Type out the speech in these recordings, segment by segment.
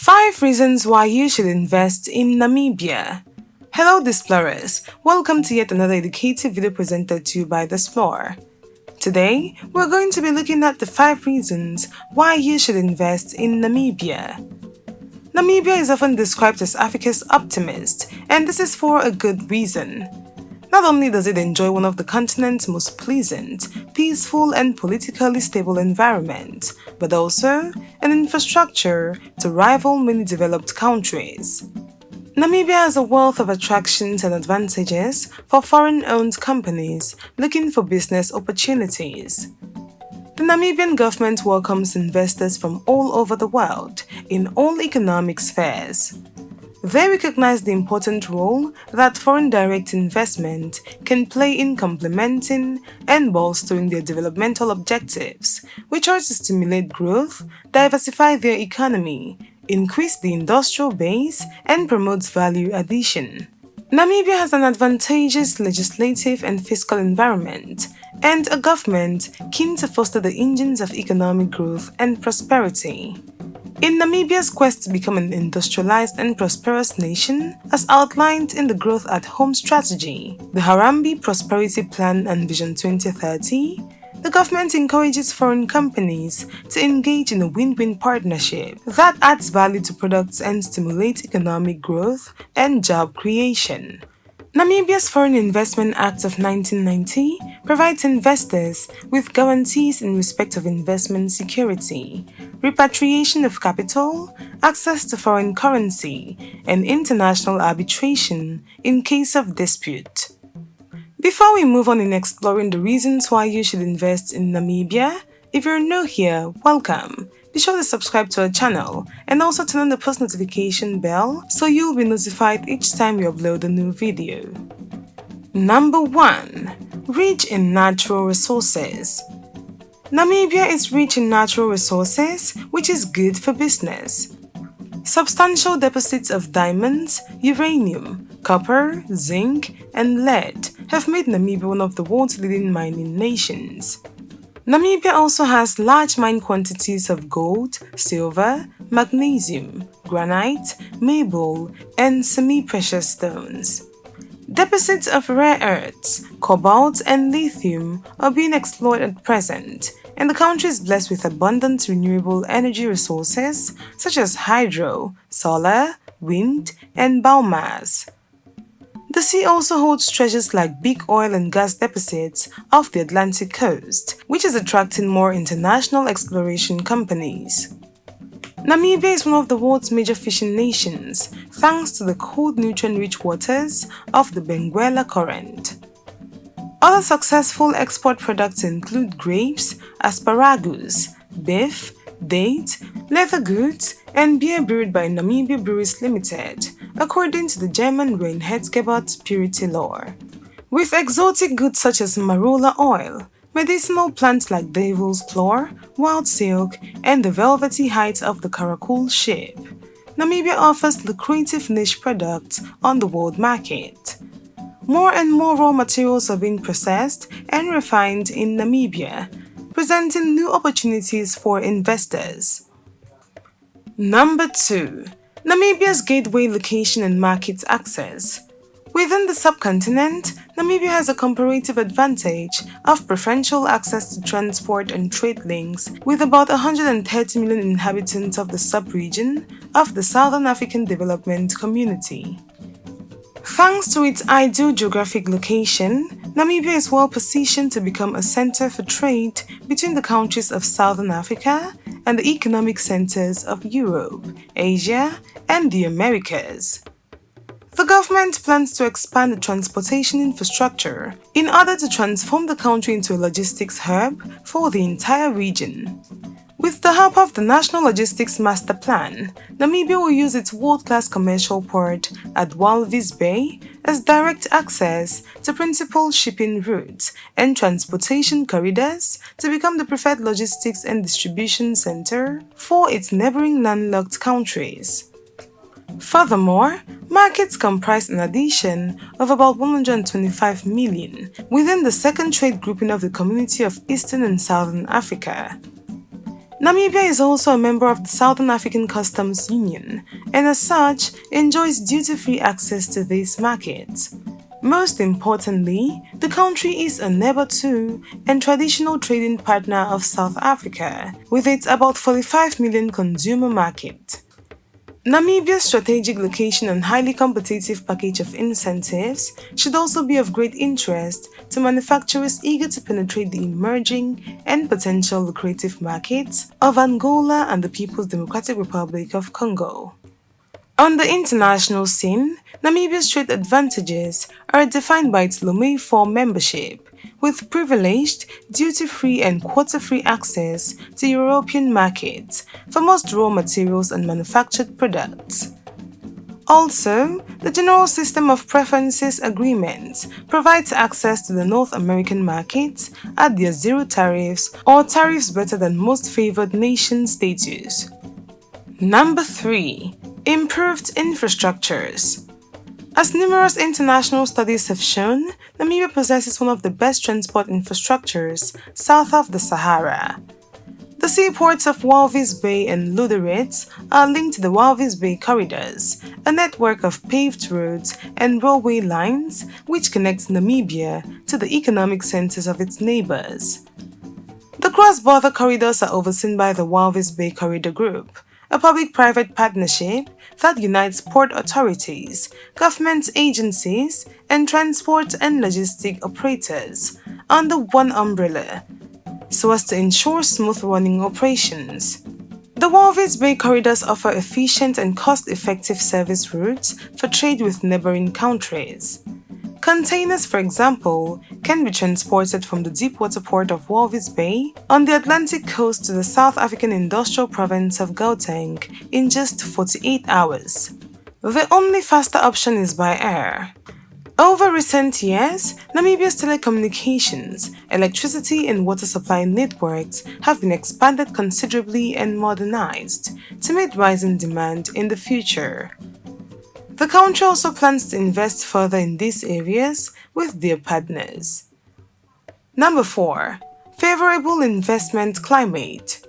5 reasons why you should invest in Namibia. Hello Displorers, welcome to yet another educative video presented to you by The Explorer. Today, we're going to be looking at the 5 reasons why you should invest in Namibia. Namibia is often described as Africa's optimist, and this is for a good reason. Not only does it enjoy one of the continent's most pleasant, peaceful and politically stable environment, but also an infrastructure to rival many developed countries. Namibia has a wealth of attractions and advantages for foreign-owned companies looking for business opportunities. The Namibian government welcomes investors from all over the world in all economic spheres. They recognize the important role that foreign direct investment can play in complementing and bolstering their developmental objectives, which are to stimulate growth, diversify their economy, increase the industrial base, and promote value addition. Namibia has an advantageous legislative and fiscal environment, and a government keen to foster the engines of economic growth and prosperity. In Namibia's quest to become an industrialized and prosperous nation, as outlined in the Growth at Home strategy, the Harambee Prosperity Plan and Vision 2030, the government encourages foreign companies to engage in a win-win partnership that adds value to products and stimulates economic growth and job creation. Namibia's Foreign Investment Act of 1990 provides investors with guarantees in respect of investment security, repatriation of capital, access to foreign currency, and international arbitration in case of dispute. Before we move on in exploring the reasons why you should invest in Namibia, if you're new here, welcome. Be sure to subscribe to our channel and also turn on the post notification bell so you'll be notified each time we upload a new video. Number 1. Rich in natural resources. Namibia is rich in natural resources, which is good for business. Substantial deposits of diamonds, uranium, copper, zinc, and lead have made Namibia one of the world's leading mining nations. Namibia also has large mine quantities of gold, silver, magnesium, granite, marble, and semi-precious stones. Deposits of rare earths, cobalt, and lithium are being explored at present, and the country is blessed with abundant renewable energy resources such as hydro, solar, wind, and biomass. The sea also holds treasures like big oil and gas deposits off the Atlantic coast, which is attracting more international exploration companies. Namibia is one of the world's major fishing nations, thanks to the cold, nutrient-rich waters of the Benguela Current. Other successful export products include grapes, asparagus, beef, date, leather goods, and beer brewed by Namibia Breweries Limited, according to the German Reinheitsgebot purity law. With exotic goods such as marula oil, medicinal plants like devil's claw, wild silk, and the velvety hide of the karakul sheep, Namibia offers lucrative niche products on the world market. More and more raw materials are being processed and refined in Namibia, presenting new opportunities for investors. Number 2. Namibia's gateway location and market access. Within the subcontinent, Namibia has a comparative advantage of preferential access to transport and trade links with about 130 million inhabitants of the sub-region of the Southern African Development Community. Thanks to its ideal geographic location, Namibia is well positioned to become a center for trade between the countries of Southern Africa and the economic centers of Europe, Asia, and the Americas. The government plans to expand the transportation infrastructure in order to transform the country into a logistics hub for the entire region. With the help of the National Logistics Master Plan, Namibia will use its world-class commercial port at Walvis Bay as direct access to principal shipping routes and transportation corridors to become the preferred logistics and distribution center for its neighboring landlocked countries. Furthermore, markets comprise an addition of about 125 million within the second trade grouping of the Community of Eastern and Southern Africa. Namibia is also a member of the Southern African Customs Union and as such enjoys duty-free access to these markets. Most importantly, the country is a neighbor to and traditional trading partner of South Africa, with its about 45 million consumer market. Namibia's strategic location and highly competitive package of incentives should also be of great interest to manufacturers eager to penetrate the emerging and potential lucrative markets of Angola and the People's Democratic Republic of Congo. On the international scene, Namibia's trade advantages are defined by its Lomé 4 membership, with privileged, duty-free and quota-free access to European markets for most raw materials and manufactured products. Also, the General System of Preferences Agreement provides access to the North American market at their zero tariffs or tariffs better than most favored nation status. Number 3. Improved infrastructures. As numerous international studies have shown, Namibia possesses one of the best transport infrastructures south of the Sahara. The seaports of Walvis Bay and Lüderitz are linked to the Walvis Bay corridors, a network of paved roads and railway lines which connects Namibia to the economic centers of its neighbors. The cross-border corridors are overseen by the Walvis Bay Corridor Group, a public-private partnership that unites port authorities, government agencies, and transport and logistic operators under one umbrella, so as to ensure smooth running operations. The Walvis Bay corridors offer efficient and cost-effective service routes for trade with neighboring countries. Containers, for example, can be transported from the deepwater port of Walvis Bay on the Atlantic coast to the South African industrial province of Gauteng in just 48 hours. The only faster option is by air. Over recent years, Namibia's telecommunications, electricity and water supply networks have been expanded considerably and modernized to meet rising demand in the future. The country also plans to invest further in these areas with their partners. Number 4. Favorable investment climate.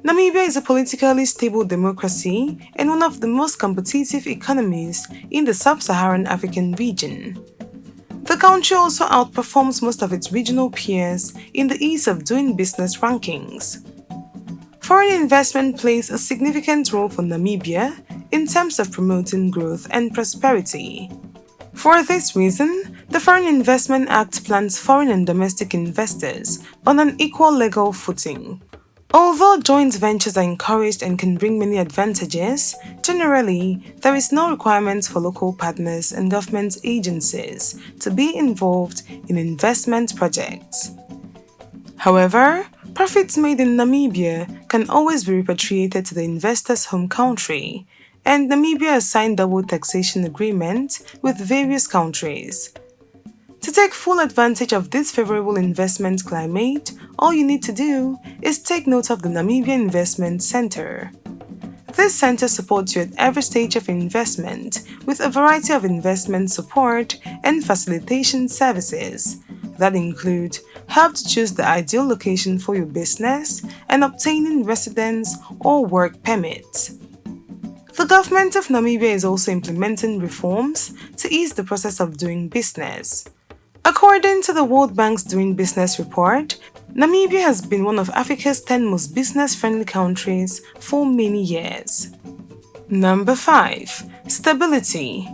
Namibia is a politically stable democracy and one of the most competitive economies in the sub-Saharan African region. The country also outperforms most of its regional peers in the ease of doing business rankings. Foreign investment plays a significant role for Namibia in terms of promoting growth and prosperity. For this reason, the Foreign Investment Act plants foreign and domestic investors on an equal legal footing. Although joint ventures are encouraged and can bring many advantages, generally, there is no requirement for local partners and government agencies to be involved in investment projects. However, profits made in Namibia can always be repatriated to the investor's home country, and Namibia has signed double taxation agreements with various countries. To take full advantage of this favorable investment climate, all you need to do is take note of the Namibia Investment Center. This center supports you at every stage of investment with a variety of investment support and facilitation services that include help to choose the ideal location for your business and obtaining residence or work permits. The government of Namibia is also implementing reforms to ease the process of doing business. According to the World Bank's Doing Business report, Namibia has been one of Africa's 10 most business-friendly countries for many years. Number 5. Stability.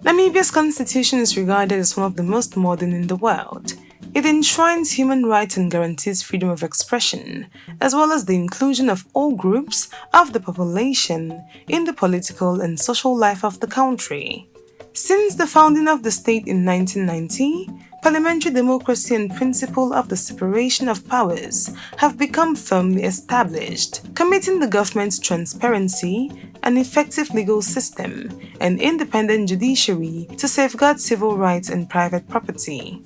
Namibia's constitution is regarded as one of the most modern in the world. It enshrines human rights and guarantees freedom of expression, as well as the inclusion of all groups of the population in the political and social life of the country. Since the founding of the state in 1990, parliamentary democracy and principle of the separation of powers have become firmly established, committing the government to transparency, an effective legal system, and independent judiciary to safeguard civil rights and private property.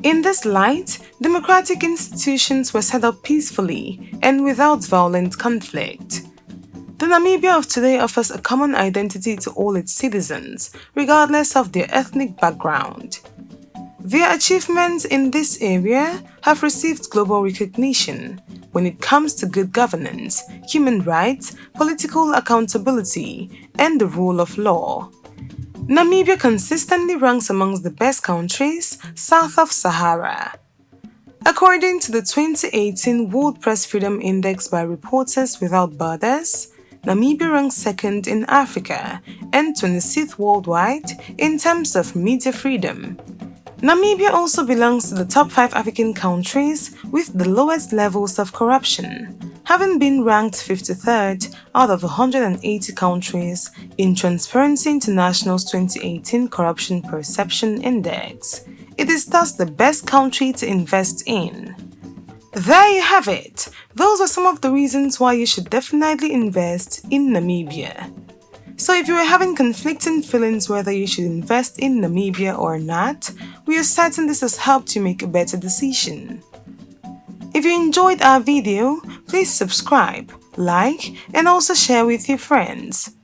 In this light, democratic institutions were set up peacefully and without violent conflict. The Namibia of today offers a common identity to all its citizens, regardless of their ethnic background. Their achievements in this area have received global recognition, when it comes to good governance, human rights, political accountability, and the rule of law. Namibia consistently ranks amongst the best countries south of Sahara. According to the 2018 World Press Freedom Index by Reporters Without Borders, Namibia ranks second in Africa and 26th worldwide in terms of media freedom. Namibia also belongs to the top 5 African countries with the lowest levels of corruption, having been ranked 53rd out of 180 countries in Transparency International's 2018 Corruption Perception Index. It is thus the best country to invest in. There you have it. Those are some of the reasons why you should definitely invest in Namibia. So if you are having conflicting feelings whether you should invest in Namibia or not, we are certain this has helped you make a better decision. If you enjoyed our video, please subscribe, like, and also share with your friends.